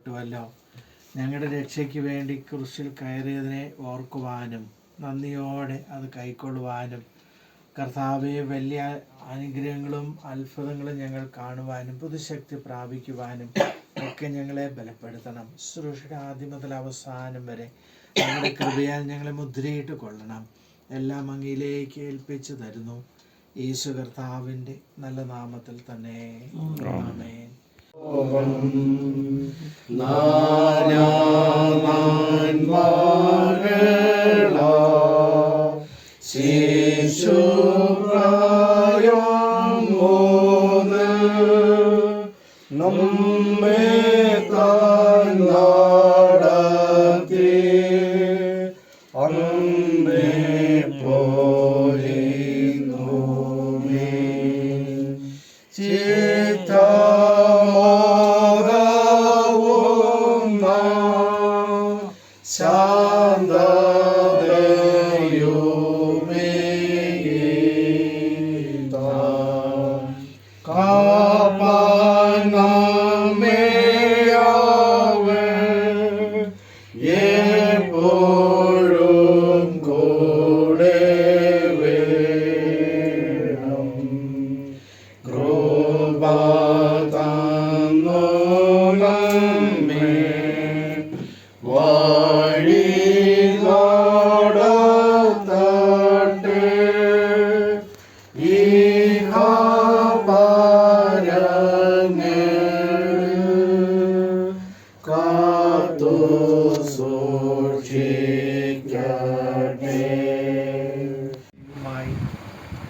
ുവല്ലോ. ഞങ്ങളുടെ രക്ഷയ്ക്ക് വേണ്ടി ക്രൂശിൽ കയറിയതിനെ ഓർക്കുവാനും നന്ദിയോടെ അത് കൈക്കൊള്ളുവാനും കർത്താവെ വലിയ അനുഗ്രഹങ്ങളും അത്ഭുതങ്ങളും ഞങ്ങൾ കാണുവാനും പുതുശക്തി പ്രാപിക്കുവാനും ഒക്കെ ഞങ്ങളെ ബലപ്പെടുത്തണം. ശുശ്രൂഷയുടെ ആദ്യം മുതൽ അവസാനം വരെ ഞങ്ങളുടെ കൃപയാൽ ഞങ്ങളെ മുദ്രയിട്ട് കൊള്ളണം. എല്ലാം അങ്ങയിലേക്ക് ഏൽപ്പിച്ചു തരുന്നു. യേശു കർത്താവിൻ്റെ നല്ല നാമത്തിൽ തന്നെ ആമേൻ.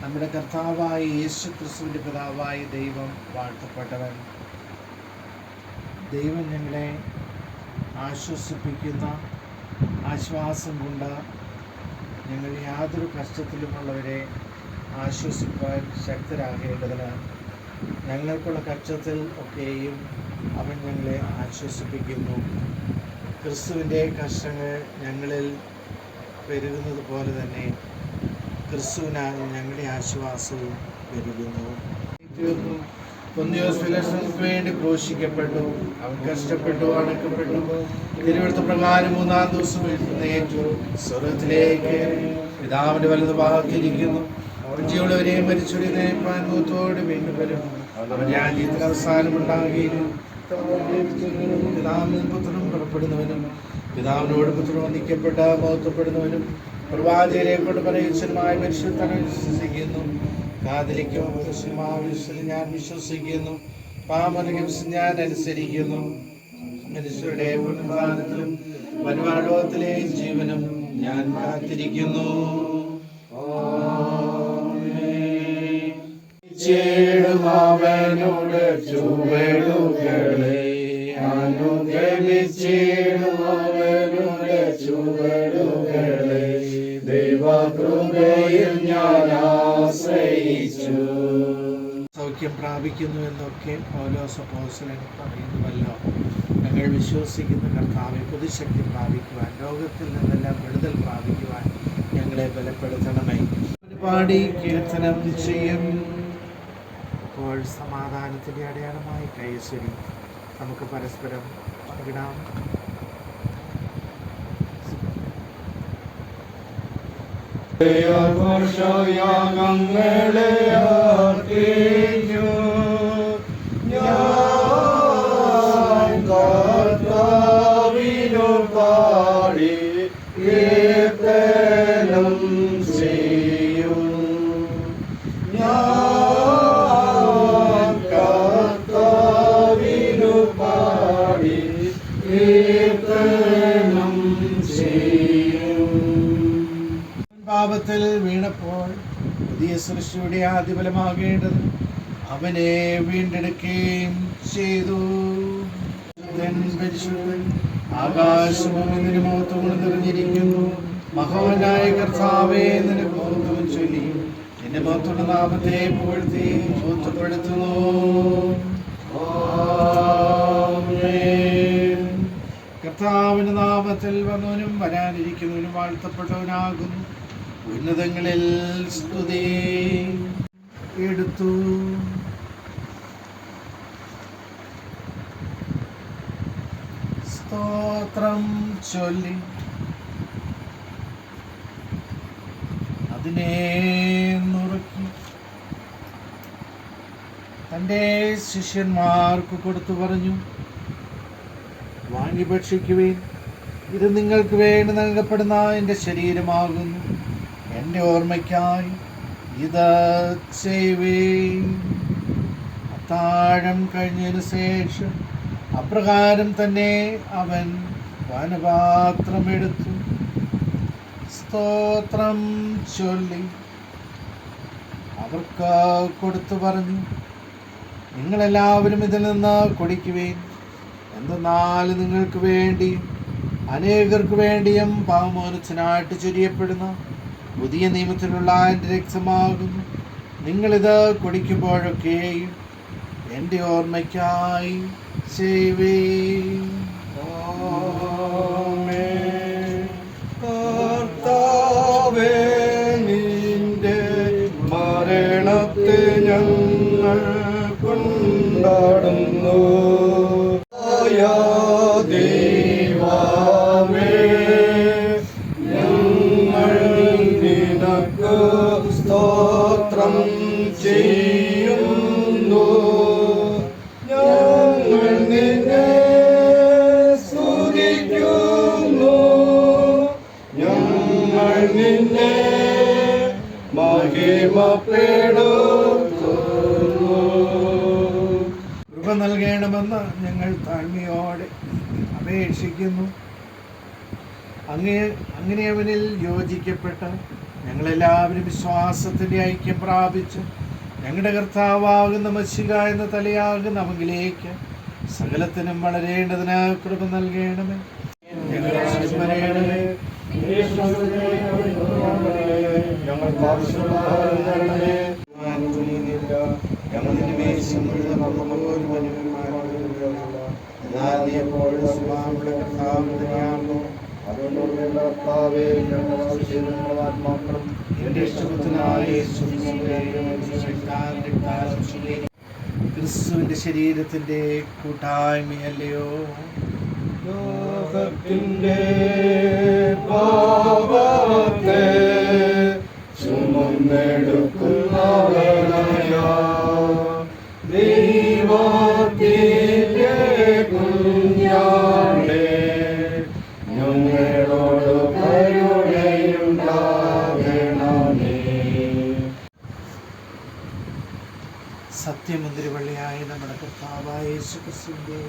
നമ്മുടെ കർത്താവായ യേശു ക്രിസ്തുവിൻ്റെ പിതാവായ ദൈവം വാഴ്ത്തപ്പെട്ടവൻ. ദൈവം ഞങ്ങളെ ആശ്വസിപ്പിക്കുന്ന ആശ്വാസം കൊണ്ട് ഞങ്ങൾ യാതൊരു കഷ്ടത്തിലുമുള്ളവരെ ആശ്വസിപ്പാൻ ശക്തരാകേണ്ടതിന് ഞങ്ങൾക്കുള്ള കഷ്ടത്തിൽ ഒക്കെയും അവൻ ഞങ്ങളെ ആശ്വസിപ്പിക്കുന്നു. ക്രിസ്തുവിൻ്റെ കഷ്ടങ്ങൾ ഞങ്ങളിൽ പെരുകുന്നത് പോലെ തന്നെ ക്രിസ്തുവിനാൽ ഞങ്ങളുടെ ആശ്വാസവും പെരുകുന്നു. പൊന്തിയോസ് പിലാത്തോസിന് വേണ്ടി ക്രൂശിക്കപ്പെട്ടു, അവൻ കഷ്ടപ്പെട്ടു, അടക്കപ്പെട്ടു, തിരുവെഴുത്ത് പ്രകാരം മൂന്നാം ദിവസം എഴുന്നേറ്റു, സ്വർഗ്ഗത്തിലേക്ക് പിതാവിന്റെ വലതു ഭാഗത്തിരിക്കുന്നു. അവൻ ജീവനുള്ളവരെയും മരിച്ചവരെയും നയിപ്പാൻ മുഖത്തോടെ വീണ്ടും വരും. അവൻ രാജ്യത്തിൽ അവസാനമുണ്ടാകുകയും പിതാവിനും പുത്രനും പുറപ്പെടുന്നവനും പിതാവിനോട് പുത്രനും വന്ദിക്കപ്പെട്ട മഹത്വപ്പെടുന്നവനും പ്രവാചകരെ കൊണ്ട് പരമേശ്വരമായ പരിശുദ്ധനെ വിശ്വസിക്കുന്നു. കാതലിക്കോ ഞാൻ വിശ്വസിക്കുന്നു. പാമരകം ഞാൻ അനുസരിക്കുന്നു. മനുഷ്യരുടെ പുനരുദ്ധാനത്തിലും വരുവാലോകത്തിലെ ജീവനും ഞാൻ കാത്തിരിക്കുന്നു. അവനോട് ചുവടുകളെ അനുഗമിച്ചിടുമവനുടെ ചുവടുകളെ ദൈവകൃപയിൽ ഞാൻ ആശ്രയിച്ചു. സൗഖ്യം പ്രാപിക്കുന്നു എന്നൊക്കെ പൗലോസ് അപ്പോസ്തലൻ പറയുന്നുവല്ലോ. ഞങ്ങൾ വിശ്വസിക്കുന്ന കർത്താവെ പുതുശക്തി പ്രാപിക്കുവാൻ, രോഗത്തിൽ നിന്നെല്ലാം വിടുതൽ പ്രാപിക്കുവാൻ ഞങ്ങളെ ബലപ്പെടുത്തണമേ. ഒരുപാട് കീർത്തനം ചെയ്യും. ഇപ്പോൾ സമാധാനത്തിൻ്റെ അടയാളമായി കൈസ്വരി നമുക്ക് പരസ്പരം പങ്കിടാം. ഞങ്ങളെ അർപ്പിക്കൂ, ഞാൻ കർത്താവിനു പാടി കീർത്തനം ചെയ്യും. ഞാൻ കർത്താവിനു പാടി കീർത്തനം ചെയ്യും. പാപത്തിൽ വീണപ്പോൾ പുതിയ സൃഷ്ടിയുടെ ആദിഫലമാകേണ്ടത് അവനെ വീണ്ടെടുക്കുകയും ചെയ്തു. പരിശുദ്ധൻ ആകാശവും ഇതിന് മഹത്വം നിറഞ്ഞിരിക്കുന്നു. മഹാനായ കർത്താവേ, നിനക്ക് മഹത്വം ചൊല്ലി നിന്റെ മഹത്വയുടെ നാമത്തെ പുകഴ്ത്തി മഹത്വപ്പെടുത്തുന്നു. കർത്താവിന്റെ നാമത്തിൽ വന്നവനും വരാനിരിക്കുന്നവനും വാഴ്ത്തപ്പെട്ടവനാകുന്നു. ഉന്നതങ്ങളിൽ സ്തുതി. എടുത്തു സ്തോത്രം ചൊല്ലി അതിനെ നുറുക്കി തൻ്റെ ശിഷ്യന്മാർക്ക് കൊടുത്തു പറഞ്ഞു, വാങ്ങി ഭക്ഷിക്കുവിൻ, ഇത് നിങ്ങൾക്ക് വേണ്ടി നൽകപ്പെടുന്ന എൻ്റെ ശരീരമാകുന്നു. എൻ്റെ ഓർമ്മയ്ക്കായി ഇത് ചെയ്യുവിൻ. അത്താഴം കഴിഞ്ഞതിന് ശേഷം അപ്രകാരം തന്നെ അവൻ പാനപാത്രമെടുത്തു, സ്തോത്രം ചൊല്ലി അവർക്ക് കൊടുത്തു പറഞ്ഞു, നിങ്ങളെല്ലാവരും ഇതിൽ നിന്ന് കുടിക്കുവിൻ. എന്തെന്നാൽ നിങ്ങൾക്ക് വേണ്ടിയും അനേകർക്ക് വേണ്ടിയും പാപമോചനത്തിനായിട്ട് ചൊരിയപ്പെടുന്ന പുതിയ നിയമത്തിലുള്ള എൻ്റെ രക്തമാകുന്നു. നിങ്ങളിത് കുടിക്കുമ്പോഴൊക്കെയും എൻ്റെ ഓർമ്മയ്ക്കായി ചെയ്യുവിൻ. കർത്താവേ, നിന്റെ മരണത്തെ ഞങ്ങൾ കൊണ്ടാടുന്നു. ദൈവമേ, ഞങ്ങൾ നിനക്ക് സ്തോത്രം ചെയ്യുന്നു. ഞങ്ങൾ നിന്നെ സ്തുതിക്കുന്നു. ഞങ്ങൾ നിന്നെ മഹിമപ്പെടുത്തുന്നു. കൃപ നൽകണമെന്ന് ഞങ്ങൾ താഴ്മയോടെ അപേക്ഷിക്കുന്നു. അങ്ങനെ അവനിൽ യോജിക്കപ്പെട്ട ഞങ്ങളെല്ലാവരും വിശ്വാസത്തിൻ്റെ ഐക്യം പ്രാപിച്ച് ഞങ്ങളുടെ കർത്താവാകുന്ന മശിഹ എന്ന തലയാകുന്ന അവങ്കിലേക്ക് സകലത്തിനും വളരേണ്ടതിന് കൃപ നൽകണമേ. ഞങ്ങളെ സ്മരണമേ. ക്രിസ്തുവിന്റെ ശരീരത്തിന്റെ കൂട്ടായ്മയല്ലയോ ലോകത്തിന്റെ പാപത്തെ ചുമന്നെടുക്കുന്നവനായ ദൈവത്തിന്റെ കുഞ്ഞാടേ, ഞങ്ങളോട് കരുണയുണ്ടാകണമേ. സത്യമന്ത്രിവള്ളിയായ നമ്മുടെ കർത്താവായ യേശു ക്രിസ്തുവിന്റെ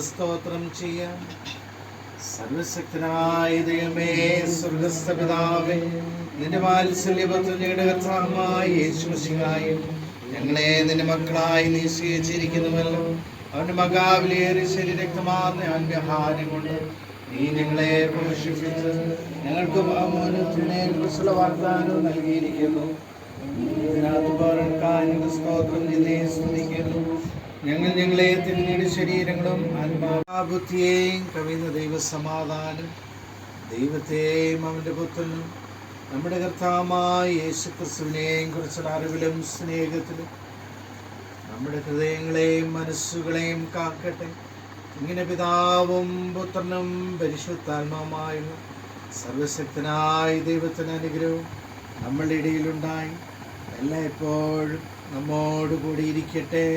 സ്തോത്രം ചെയ്യാം. സർവശക്തനായ ദൈവമേ, സ്വർഗ്ഗസ്ഥ പിതാവേ, നിന്റെ വാത്സല്യപുത്രന്റെ കർത്താവായ യേശുമിശിഹായും ഞങ്ങളെ നിന്റെ മക്കളായി നീ സ്വീകരിച്ചിരിക്കുന്നുവല്ലോ. അവന്റെ മകാവിലേറെ ശരീരക്തമാർന്ന ആത്മഹാരം കൊണ്ട് നീ ഞങ്ങളെ പോഷിപ്പിച്ച് ഞങ്ങൾക്ക് കുറിച്ചുള്ള വാഗ്ദാനം നൽകിയിരിക്കുന്നു. ഇതിനകത്ത് സ്തോത്രം ചെയ്തേ സ്തുതിക്കുന്നു. ഞങ്ങൾ ഞങ്ങളെ തിരിഞ്ഞ ശരീരങ്ങളും ആത്മാബുദ്ധിയെയും കവിയുന്ന ദൈവസമാധാനം ദൈവത്തെയും അവൻ്റെ പുത്രനും നമ്മുടെ കർത്താവായ യേശുക്രിസ്തുവിനെയും കുറിച്ചുള്ള അറിവിലും സ്നേഹത്തിലും നമ്മുടെ ഹൃദയങ്ങളെയും മനസ്സുകളെയും കാക്കട്ടെ. ഇങ്ങനെ പിതാവും പുത്രനും പരിശുദ്ധാത്മാവുമായുള്ള സർവശക്തനായ ദൈവത്തിന് അനുഗ്രഹവും നമ്മളുടെ ഇടയിലുണ്ടായി എല്ലായ്പ്പോഴും നമ്മോട് കൂടി ഇരിക്കട്ടെ.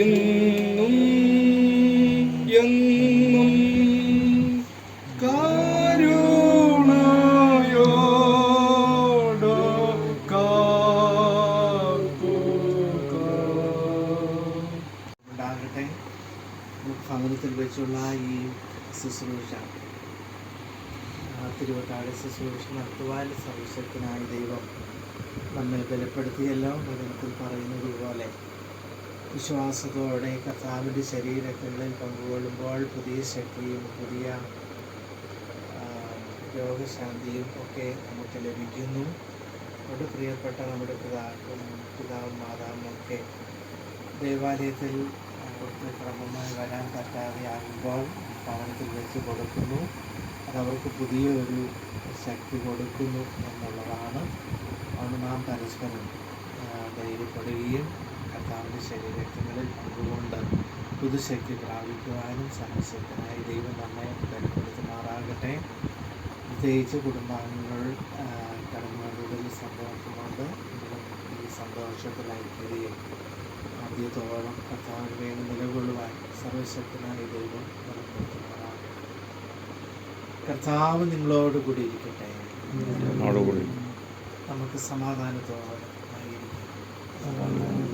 ഇന്നും എന്നും കരുണയോട് ഉണ്ടാകട്ടെ. ഭവനത്തിൽ വെച്ചുള്ള ഈ ശുശ്രൂഷ തിരുവത്താഴ ശുശ്രൂഷ നടത്തുവാൻ സർവശക്തനായ ദൈവം നമ്മെ ബലപ്പെടുത്തിയല്ലോ. വചനത്തിൽ പറയുന്നത് പോലെ വിശ്വാസത്തോടെ കർത്താവിൻ്റെ ശരീരങ്ങളിൽ പങ്കുകൊള്ളുമ്പോൾ പുതിയ ശക്തിയും പുതിയ രോഗശാന്തിയും ഒക്കെ നമുക്ക് ലഭിക്കുന്നു. നമ്മുടെ പ്രിയപ്പെട്ട നമ്മുടെ പിതാവും മാതാവും ഒക്കെ ദേവാലയത്തിൽ അവർക്ക് ക്രമമായി വരാൻ പറ്റാതെ ആകുമ്പോൾ ഭവനത്തിൽ വെച്ച് കൊടുക്കുന്നു. അതവർക്ക് പുതിയൊരു ശക്തി കൊടുക്കുന്നു എന്നുള്ളതാണ്. അതുകൊണ്ട് നാം പരസ്പരം ധൈര്യപ്പെടുകയും കർത്താവിൻ്റെ ശരീരങ്ങളിൽ പങ്കുകൊണ്ട് പുതുശക്തി പ്രാപിക്കുവാനും സർവശക്തനായ ദൈവം നമ്മെ ബലപ്പെടുത്തുമാറാകട്ടെ. പ്രത്യേകിച്ച് കുടുംബാംഗങ്ങൾ കടന്നുകൊണ്ടുള്ള സന്തോഷമുണ്ട്. ഈ സന്തോഷത്തിലായിരിക്കുകയും ആദ്യത്തോളം കർത്താവിന് വേണ്ടി നിലകൊള്ളുവാൻ സർവശക്തനായ ദൈവം ബലപ്പെടുത്തുമാറാകട്ടെ. കർത്താവ് നിങ്ങളോട് കൂടി ഇരിക്കട്ടെ. നമുക്ക് സമാധാനത്തോടെ ആയിരിക്കും.